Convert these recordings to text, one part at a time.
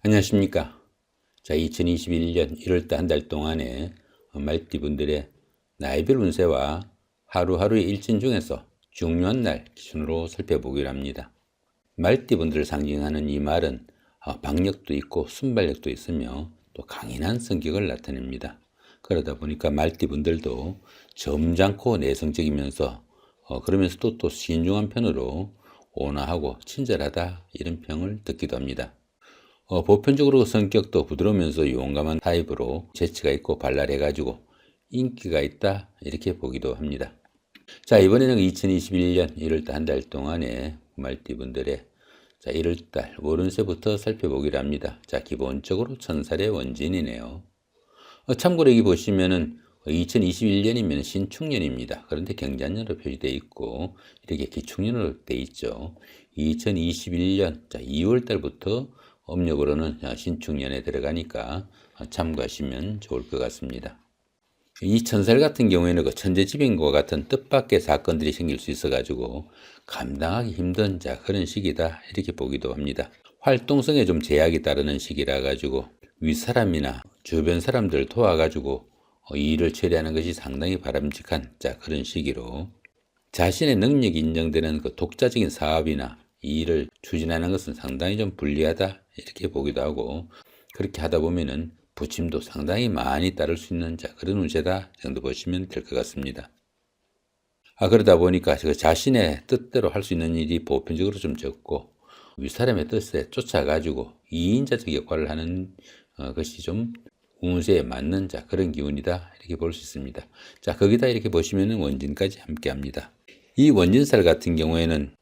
안녕하십니까. 자, 2021년 1월달 한 달 동안에 말띠분들의 나이별 운세와 하루하루의 일진 중에서 중요한 날 기준으로 살펴보기로 합니다. 말띠분들을 상징하는 이 말은 박력도 있고 순발력도 있으며 또 강인한 성격을 나타냅니다. 그러다 보니까 말띠분들도 점잖고 내성적이면서 그러면서도 또 신중한 편으로 온화하고 친절하다 이런 평을 듣기도 합니다. 보편적으로 성격도 부드러우면서 용감한 타입으로 재치가 있고 발랄해가지고 인기가 있다 이렇게 보기도 합니다. 자, 이번에는 2021년 1월달 한 달 동안의 말띠분들의 1월달 월운세부터 살펴보기로 합니다. 자, 기본적으로 천살의 원진이네요. 참고로 여기 보시면은 2021년이면 신축년입니다. 그런데 경자년으로 표시되어 있고 이렇게 기축년으로 되어 있죠. 2021년 2월 달부터 음력으로는 신축년에 들어가니까 참고하시면 좋을 것 같습니다. 이 천살 같은 경우에는 그 천재지변과 같은 뜻밖의 사건들이 생길 수 있어 가지고 감당하기 힘든 그런 시기다 이렇게 보기도 합니다. 활동성에 좀 제약이 따르는 시기라 가지고 윗사람이나 주변 사람들 도와가지고 이 일을 처리하는 것이 상당히 바람직한 그런 시기로 자신의 능력이 인정되는 그 독자적인 사업이나 이 일을 추진하는 것은 상당히 좀 불리하다 이렇게 보기도 하고, 그렇게 하다 보면은 부침도 상당히 많이 따를 수 있는 그런 운세다 정도 보시면 될 것 같습니다. 그러다 보니까 자신의 뜻대로 할 수 있는 일이 보편적으로 좀 적고 윗사람의 뜻에 쫓아가지고 이인자적 역할을 하는 것이 좀 운세에 맞는 그런 기운이다 이렇게 볼 수 있습니다. 거기다 이렇게 보시면은 원진까지 함께 합니다. 이 원진살 같은 경우에는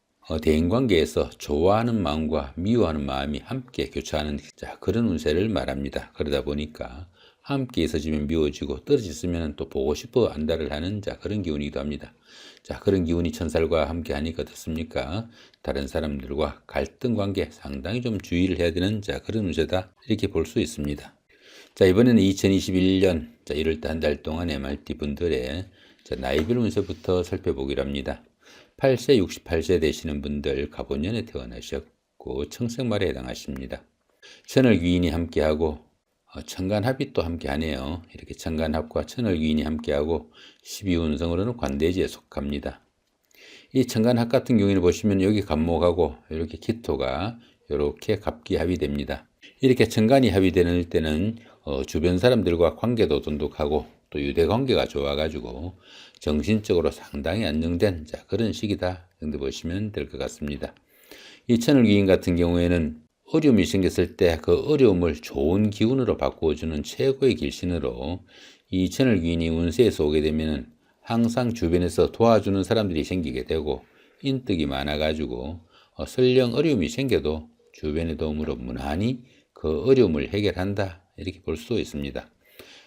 대인관계에서 좋아하는 마음과 미워하는 마음이 함께 교차하는 그런 운세를 말합니다. 그러다 보니까 함께 있어지면 미워지고 떨어졌으면 또 보고 싶어 안달을 하는 그런 기운이기도 합니다. 그런 기운이 천살과 함께 하니까 어떻습니까? 다른 사람들과 갈등 관계 상당히 좀 주의를 해야 되는 그런 운세다 이렇게 볼 수 있습니다. 이번에는 2021년 1월달 한 달 동안의 말띠분들의 나이별 운세부터 살펴보기로 합니다. 8세, 68세 되시는 분들 갑오년에 태어나셨고 청생말에 해당하십니다. 천을귀인이 함께하고 천간합이 또 함께하네요. 이렇게 천간합과 천을귀인이 함께하고 12운성으로는 관대지에 속합니다. 이 천간합 같은 경우에는 보시면 여기 갑목하고 이렇게 기토가 이렇게 갑기합이 됩니다. 이렇게 천간이 합의되는 때는 주변 사람들과 관계도 돈독하고 또 유대관계가 좋아가지고 정신적으로 상당히 안정된 그런 시기다 정도 보시면 될 것 같습니다. 이 천을귀인 같은 경우에는 어려움이 생겼을 때 그 어려움을 좋은 기운으로 바꾸어주는 최고의 길신으로 이 천을귀인이 운세에서 오게 되면 항상 주변에서 도와주는 사람들이 생기게 되고 인덕이 많아가지고 설령 어려움이 생겨도 주변의 도움으로 무난히 그 어려움을 해결한다 이렇게 볼 수 있습니다.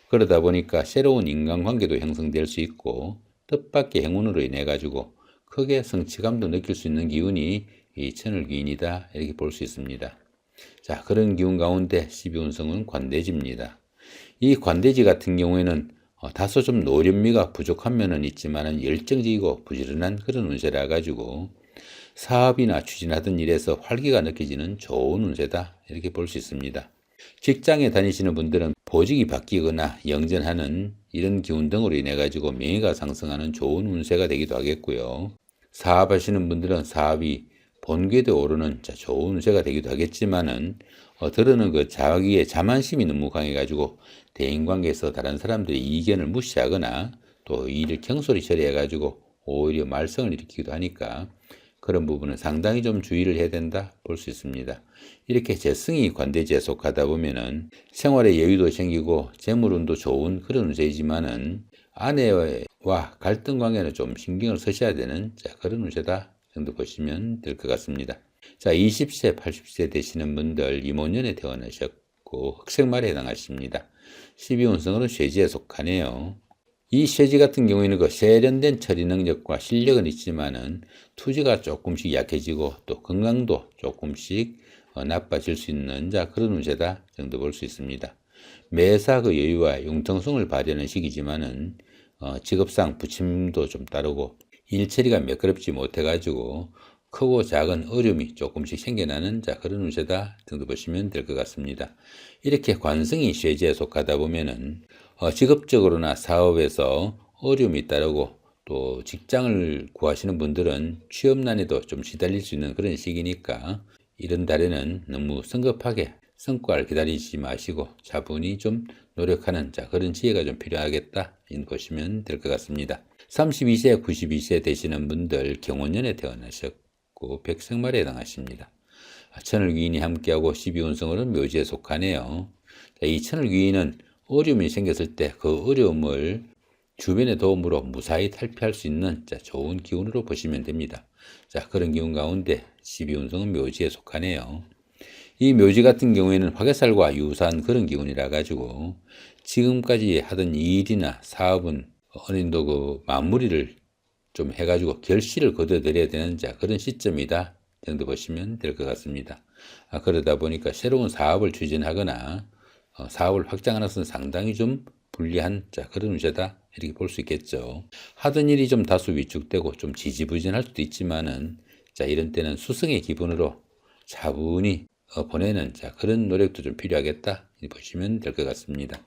그러다 보니까 새로운 인간관계도 형성될 수 있고 뜻밖의 행운으로 인해 가지고 크게 성취감도 느낄 수 있는 기운이 이 천을귀인이다 이렇게 볼 수 있습니다. 그런 기운 가운데 12운성은 관대지입니다. 이 관대지 같은 경우에는 다소 좀 노련미가 부족한 면은 있지만 열정적이고 부지런한 그런 운세라 가지고 사업이나 추진하던 일에서 활기가 느껴지는 좋은 운세다 이렇게 볼 수 있습니다. 직장에 다니시는 분들은 보직이 바뀌거나 영전하는 이런 기운 등으로 인해 가지고 명예가 상승하는 좋은 운세가 되기도 하겠고요. 사업하시는 분들은 사업이 본궤도에 오르는 좋은 운세가 되기도 하겠지만은 들으는 그 자기의 자만심이 너무 강해 가지고 대인관계에서 다른 사람들의 이견을 무시하거나 또 일을 경솔히 처리해 가지고 오히려 말썽을 일으키기도 하니까 그런 부분은 상당히 좀 주의를 해야 된다 볼 수 있습니다. 이렇게 재성이 관대지에 속하다 보면은 생활에 여유도 생기고 재물운도 좋은 그런 운세이지만은 아내와 갈등 관계는 좀 신경을 쓰셔야 되는 그런 운세다 정도 보시면 될 것 같습니다. 20세, 80세 되시는 분들 이모년에 태어나셨고 흑색말에 해당하십니다. 12운성으로 쇠지에 속하네요. 이 쇠지 같은 경우에는 그 세련된 처리 능력과 실력은 있지만은 투지가 조금씩 약해지고 또 건강도 조금씩 나빠질 수 있는 그런 운세다 정도 볼 수 있습니다. 매사 그 여유와 융통성을 발휘하는 시기지만은 직업상 부침도 좀 따르고 일 처리가 매끄럽지 못해가지고 크고 작은 어려움이 조금씩 생겨나는 그런 운세다 정도 보시면 될 것 같습니다. 이렇게 관성이 쇠지에 속하다 보면은 직업적으로나 사업에서 어려움이 따르고 또 직장을 구하시는 분들은 취업난에도 좀 시달릴 수 있는 그런 시기니까 이런 달에는 너무 성급하게 성과를 기다리지 마시고 차분히 좀 노력하는 그런 지혜가 좀 필요하겠다 보시면 될 것 같습니다. 32세, 92세 되시는 분들 경원년에 태어나셨고 백성말에 해당하십니다. 천을귀인이 함께하고 12운성으로는 묘지에 속하네요. 이 천을귀인은 어려움이 생겼을 때 그 어려움을 주변의 도움으로 무사히 탈피할 수 있는 좋은 기운으로 보시면 됩니다. 그런 기운 가운데 12운성은 묘지에 속하네요. 이 묘지 같은 경우에는 화개살과 유사한 그런 기운이라 가지고 지금까지 하던 일이나 사업은 어느 정도 그 마무리를 좀 해가지고 결실을 거둬들여야 되는 그런 시점이다 정도 보시면 될 것 같습니다. 그러다 보니까 새로운 사업을 추진하거나 사업을 확장하는 것은 상당히 좀 불리한 그런 운세다 이렇게 볼 수 있겠죠. 하던 일이 좀 다소 위축되고 좀 지지부진할 수도 있지만은 이런 때는 수성의 기분으로 차분히 보내는 그런 노력도 좀 필요하겠다 보시면 될 것 같습니다.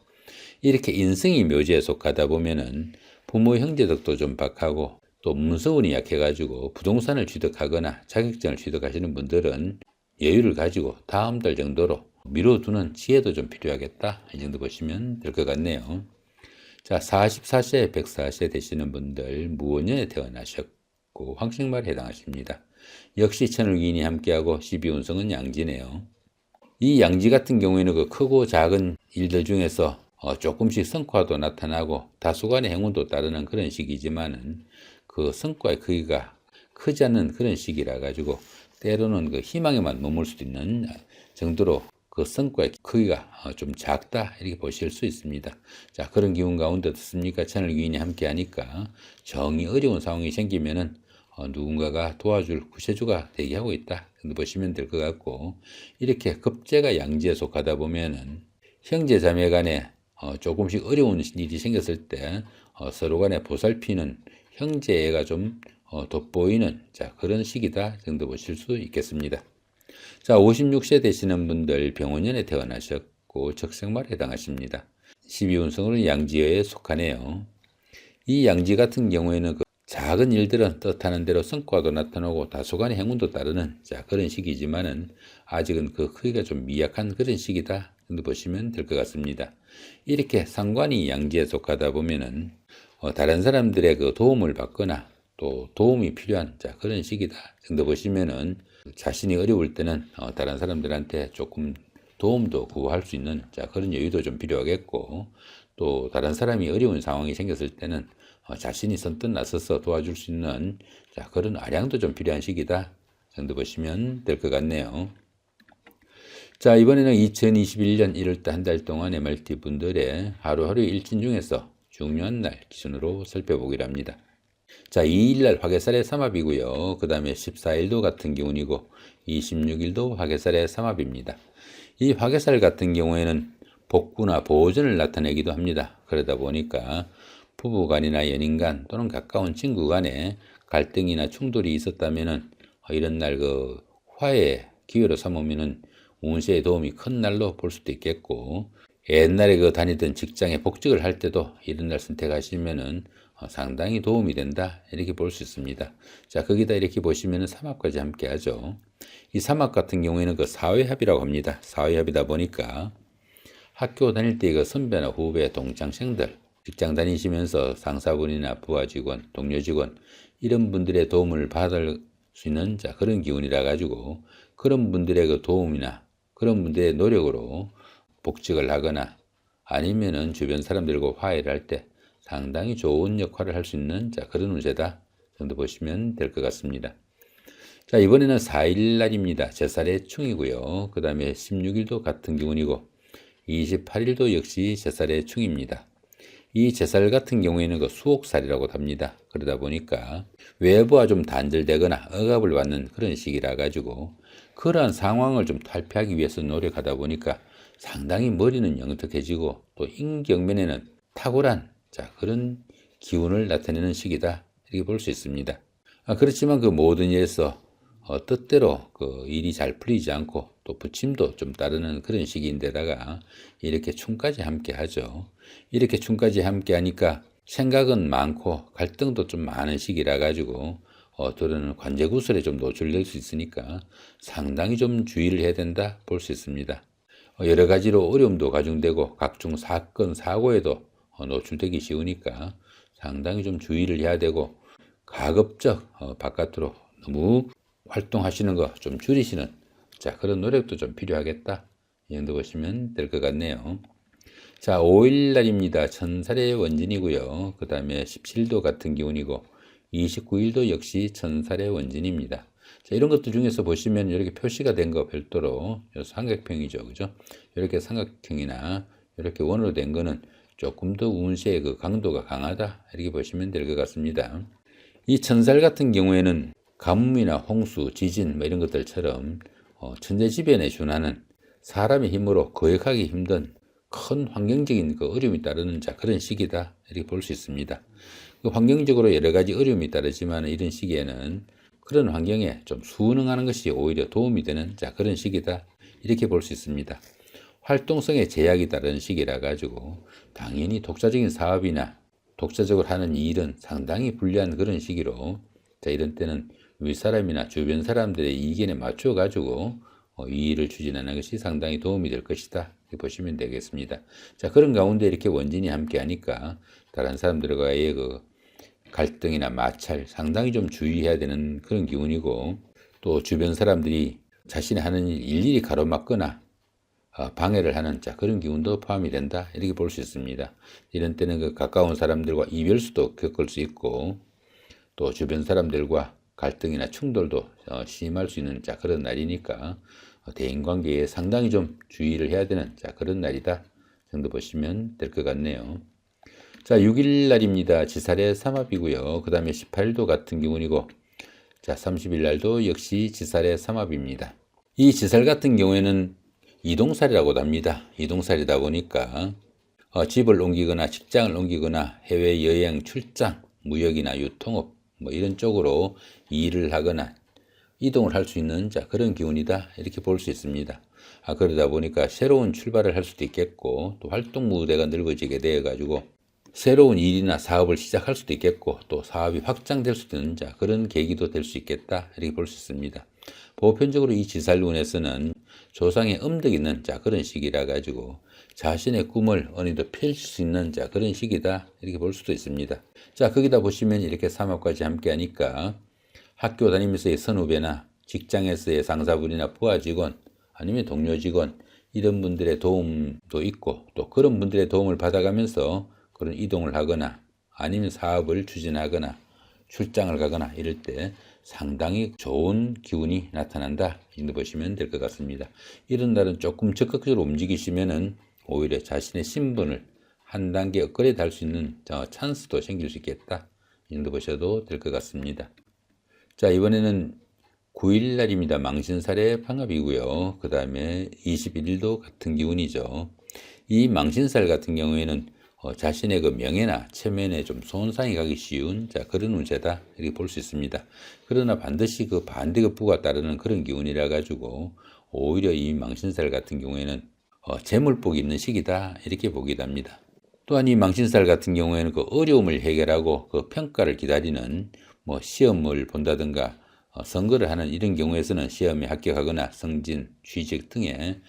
이렇게 인성이 묘지에 속하다 보면은 부모 형제 덕도 좀 박하고 또 문서운이 약해가지고 부동산을 취득하거나 자격증을 취득하시는 분들은 여유를 가지고 다음 달 정도로 미뤄두는 지혜도 좀 필요하겠다 이 정도 보시면 될 것 같네요. 44세, 104세 되시는 분들 무원년에 태어나셨고 황생말에 해당하십니다. 역시 천을귀인이 함께하고 12운성은 양지네요. 이 양지 같은 경우에는 그 크고 작은 일들 중에서 조금씩 성과도 나타나고 다소간의 행운도 따르는 그런 시기지만은 그 성과의 크기가 크지 않는 그런 시기라 가지고 때로는 그 희망에만 머물 수도 있는 정도로 그 성과의 크기가 좀 작다 이렇게 보실 수 있습니다. 그런 기운 가운데 어떻습니까? 천을귀인이 함께 하니까 정이 어려운 상황이 생기면은 누군가가 도와줄 구세주가 대기하고 있다 정도 보시면 될 것 같고 이렇게 급제가 양지에 속하다 보면은 형제 자매 간에 조금씩 어려운 일이 생겼을 때 서로 간에 보살피는 형제애가 좀 돋보이는 그런 시기다 정도 보실 수 있겠습니다. 56세 되시는 분들 병원년에 태어나셨고 적생말에 해당하십니다. 12운성으로는 양지에 속하네요. 이 양지 같은 경우에는 작은 일들은 뜻하는 대로 성과도 나타나고 다소간의 행운도 따르는 그런 시기지만은 아직은 그 크기가 좀 미약한 그런 시기다 정도 보시면 될 것 같습니다. 이렇게 상관이 양지에 속하다 보면은 다른 사람들의 그 도움을 받거나 또 도움이 필요한 그런 시기다 정도 보시면은 자신이 어려울 때는 다른 사람들한테 조금 도움도 구할 수 있는 그런 여유도 좀 필요하겠고 또 다른 사람이 어려운 상황이 생겼을 때는 자신이 선뜻 나서서 도와줄 수 있는 그런 아량도 좀 필요한 시기다 정도 보시면 될 것 같네요. 이번에는 2021년 1월달 한 달 동안의 말띠분들의 하루하루 일진 중에서 중요한 날 기준으로 살펴보기로 합니다. 2일날 화개살의 삼합이고요. 그 다음에 14일도 같은 기운이고 26일도 화개살의 삼합입니다. 이 화개살 같은 경우에는 복구나 보존을 나타내기도 합니다. 그러다 보니까 부부간이나 연인간 또는 가까운 친구 간에 갈등이나 충돌이 있었다면은 이런 날 그 화해의 기회로 삼으면은 운세에 도움이 큰 날로 볼 수도 있겠고 옛날에 그 다니던 직장에 복직을 할 때도 이런 날 선택하시면은 상당히 도움이 된다 이렇게 볼 수 있습니다. 거기다 이렇게 보시면은 삼합까지 함께 하죠. 이 삼합 같은 경우에는 그 사회합이라고 합니다. 사회합이다 보니까 학교 다닐 때 그 선배나 후배, 동창생들, 직장 다니시면서 상사분이나 부하 직원, 동료 직원 이런 분들의 도움을 받을 수 있는 그런 기운이라 가지고 그런 분들의 그 도움이나 그런 분들의 노력으로 복직을 하거나 아니면은 주변 사람들과 화해를 할 때 상당히 좋은 역할을 할 수 있는 그런 운세다 정도 보시면 될 것 같습니다. 이번에는 4일 날입니다. 제살의 충이고요. 그 다음에 16일도 같은 기운이고 28일도 역시 제살의 충입니다. 이 제살 같은 경우에는 그 수옥살이라고 합니다. 그러다 보니까 외부와 좀 단절되거나 억압을 받는 그런 시기라 가지고 그러한 상황을 좀 탈피하기 위해서 노력하다 보니까 상당히 머리는 영특해지고 또 인격면에는 탁월한 그런 기운을 나타내는 시기다 이렇게 볼 수 있습니다. 그렇지만 그 모든 일에서 뜻대로 그 일이 잘 풀리지 않고 또 부침도 좀 따르는 그런 시기인데다가 이렇게 춤까지 함께 하죠. 이렇게 춤까지 함께 하니까 생각은 많고 갈등도 좀 많은 시기라 가지고 둘은 관제 구설에 좀 노출될 수 있으니까 상당히 좀 주의를 해야 된다 볼 수 있습니다. 여러 가지로 어려움도 가중되고 각종 사건, 사고에도 노출되기 쉬우니까 상당히 좀 주의를 해야 되고 가급적 바깥으로 너무 활동하시는 거 좀 줄이시는 그런 노력도 좀 필요하겠다. 이 정도 보시면 될 것 같네요. 자, 5일 날입니다. 천살의 원진이고요. 그 다음에 17도 같은 기운이고 29일도 역시 천살의 원진입니다. 자, 이런 것들 중에서 보시면 이렇게 표시가 된 거 별도로 삼각형이죠. 그죠? 이렇게 삼각형이나 이렇게 원으로 된 거는 조금 더 운세의 그 강도가 강하다. 이렇게 보시면 될 것 같습니다. 이 천살 같은 경우에는 가뭄이나 홍수, 지진 이런 것들처럼 천재지변에 준하는 사람의 힘으로 거역하기 힘든 큰 환경적인 그 어려움이 따르는 그런 시기다 이렇게 볼 수 있습니다. 그 환경적으로 여러 가지 어려움이 따르지만 이런 시기에는 그런 환경에 좀 순응하는 것이 오히려 도움이 되는 그런 시기다 이렇게 볼 수 있습니다. 활동성에 제약이 따르는 시기라 가지고 당연히 독자적인 사업이나 독자적으로 하는 일은 상당히 불리한 그런 시기로 이런 때는 윗사람이나 주변 사람들의 의견에 맞춰 가지고 이 일을 추진하는 것이 상당히 도움이 될 것이다 이렇게 보시면 되겠습니다. 그런 가운데 이렇게 원진이 함께 하니까 다른 사람들과의 그 갈등이나 마찰 상당히 좀 주의해야 되는 그런 기운이고 또 주변 사람들이 자신이 하는 일 일일이 가로막거나 방해를 하는 그런 기운도 포함이 된다 이렇게 볼 수 있습니다. 이런 때는 그 가까운 사람들과 이별수도 겪을 수 있고 또 주변 사람들과 갈등이나 충돌도 심할 수 있는 그런 날이니까 대인관계에 상당히 좀 주의를 해야 되는 그런 날이다 정도 보시면 될 것 같네요. 자, 6일 날입니다. 지살의 삼합이고요. 그 다음에 18도 같은 기운이고 30일 날도 역시 지살의 삼합입니다. 이 지살 같은 경우에는 이동살이라고도 합니다. 이동살이다 보니까 집을 옮기거나 직장을 옮기거나 해외여행, 출장, 무역이나 유통업 이런 쪽으로 일을 하거나 이동을 할 수 있는 그런 기운이다 이렇게 볼 수 있습니다. 그러다 보니까 새로운 출발을 할 수도 있겠고 또 활동 무대가 넓어지게 되어 가지고 새로운 일이나 사업을 시작할 수도 있겠고 또 사업이 확장될 수도 있는 그런 계기도 될 수 있겠다 이렇게 볼 수 있습니다. 보편적으로 이 지살운에서는 조상의 음덕이 있는 그런 시기라 가지고 자신의 꿈을 어느 정도 펼칠 수 있는 그런 시기다 이렇게 볼 수도 있습니다. 거기다 보시면 이렇게 삼합까지 함께 하니까 학교 다니면서의 선후배나 직장에서의 상사분이나 부하 직원 아니면 동료 직원 이런 분들의 도움도 있고 또 그런 분들의 도움을 받아가면서 그런 이동을 하거나 아니면 사업을 추진하거나 출장을 가거나 이럴 때 상당히 좋은 기운이 나타난다 이 정도 보시면 될 것 같습니다. 이런 날은 조금 적극적으로 움직이시면은 오히려 자신의 신분을 한 단계 업그레이드 할 수 있는 찬스도 생길 수 있겠다 이 정도 보셔도 될 것 같습니다. 이번에는 9일 날입니다. 망신살의 방합이고요. 그 다음에 21일도 같은 기운이죠. 이 망신살 같은 경우에는 자신의 그 명예나 체면에 좀 손상이 가기 쉬운 그런 운세다 이렇게 볼 수 있습니다. 그러나 반드시 그 반대급부가 따르는 그런 기운이라 가지고 오히려 이 망신살 같은 경우에는 재물복이 있는 시기다 이렇게 보기도 합니다. 또한 이 망신살 같은 경우에는 그 어려움을 해결하고 그 평가를 기다리는 시험을 본다든가 선거를 하는 이런 경우에서는 시험에 합격하거나 승진, 취직 등의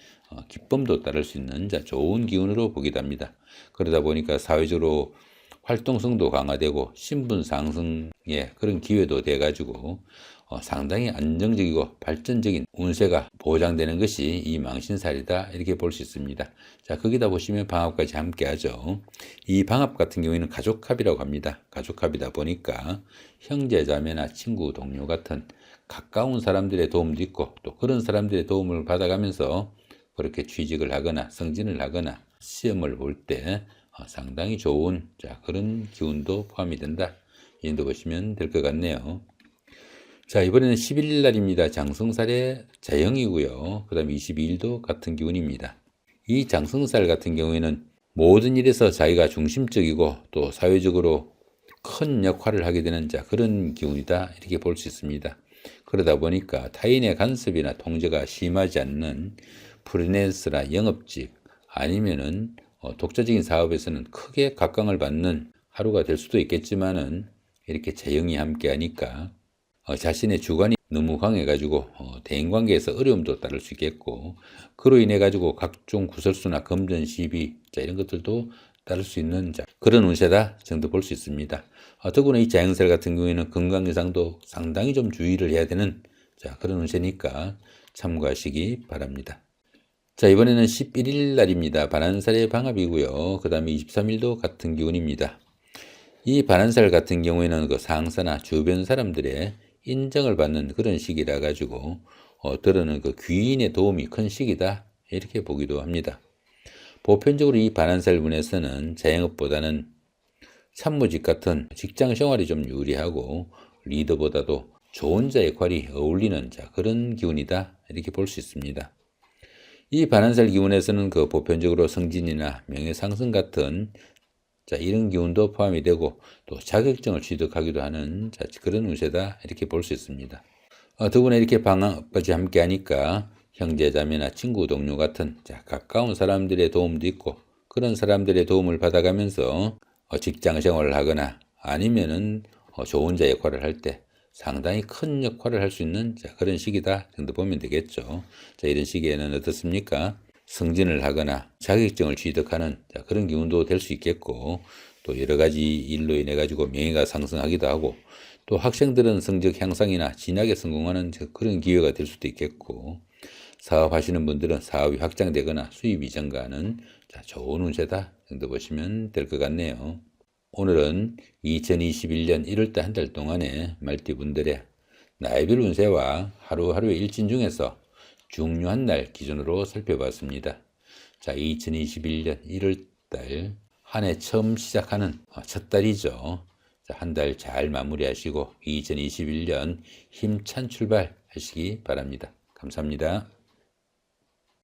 기쁨도 따를 수 있는 좋은 기운으로 보기도 합니다. 그러다 보니까 사회적으로 활동성도 강화되고 신분 상승의 그런 기회도 돼가지고 상당히 안정적이고 발전적인 운세가 보장되는 것이 이 망신살이다 이렇게 볼 수 있습니다. 거기다 보시면 방합까지 함께 하죠. 이 방합 같은 경우에는 가족합이라고 합니다. 가족합이다 보니까 형제 자매나 친구 동료 같은 가까운 사람들의 도움도 있고 또 그런 사람들의 도움을 받아가면서 그렇게 취직을 하거나 승진을 하거나 시험을 볼 때 상당히 좋은 그런 기운도 포함이 된다 이 정도 보시면 될 것 같네요. 이번에는 11일 날입니다. 장성살의 자영이고요. 그 다음에 22일도 같은 기운입니다. 이 장성살 같은 경우에는 모든 일에서 자기가 중심적이고 또 사회적으로 큰 역할을 하게 되는 그런 기운이다 이렇게 볼 수 있습니다. 그러다 보니까 타인의 간섭이나 통제가 심하지 않는 프리랜서나 영업직 아니면은 독자적인 사업에서는 크게 각광을 받는 하루가 될 수도 있겠지만은 이렇게 재영이 함께 하니까 자신의 주관이 너무 강해가지고 대인관계에서 어려움도 따를 수 있겠고, 그로 인해 가지고 각종 구설수나 금전 시비 이런 것들도 따를 수 있는 그런 운세다 정도 볼 수 있습니다. 더구나 이 자영살 같은 경우에는 건강 이상도 상당히 좀 주의를 해야 되는 그런 운세니까 참고하시기 바랍니다. 자, 이번에는 11일 날입니다. 반환살의 방합이고요. 그 다음에 23일도 같은 기운입니다. 이 반환살 같은 경우에는 그 상사나 주변 사람들의 인정을 받는 그런 시기라 가지고 때로는 그 귀인의 도움이 큰 시기다 이렇게 보기도 합니다. 보편적으로 이 반환살 분에서는 자영업보다는 산무직 같은 직장 생활이 좀 유리하고 리더보다도 조언자 역할이 어울리는 그런 기운이다 이렇게 볼 수 있습니다. 이 반환살 기운에서는 그 보편적으로 승진이나 명예상승 같은 이런 기운도 포함이 되고 또 자격증을 취득하기도 하는 그런 운세다 이렇게 볼 수 있습니다. 더구나 이렇게 방학까지 함께 하니까 형제자매나 친구 동료 같은 가까운 사람들의 도움도 있고, 그런 사람들의 도움을 받아가면서 직장 생활을 하거나 아니면은 조언자 역할을 할 때 상당히 큰 역할을 할 수 있는 그런 시기다 정도 보면 되겠죠. 이런 시기에는 어떻습니까? 승진을 하거나 자격증을 취득하는 그런 기운도 될 수 있겠고, 또 여러 가지 일로 인해 가지고 명예가 상승하기도 하고, 또 학생들은 성적 향상이나 진학에 성공하는 그런 기회가 될 수도 있겠고, 사업하시는 분들은 사업이 확장되거나 수입이 증가하는 좋은 운세다 정도 보시면 될 것 같네요. 오늘은 2021년 1월달 한 달 동안의 말띠분들의 나이별 운세와 하루하루의 일진 중에서 중요한 날 기준으로 살펴봤습니다. 2021년 1월달 한 해 처음 시작하는 첫 달이죠. 한 달 잘 마무리하시고 2021년 힘찬 출발 하시기 바랍니다. 감사합니다.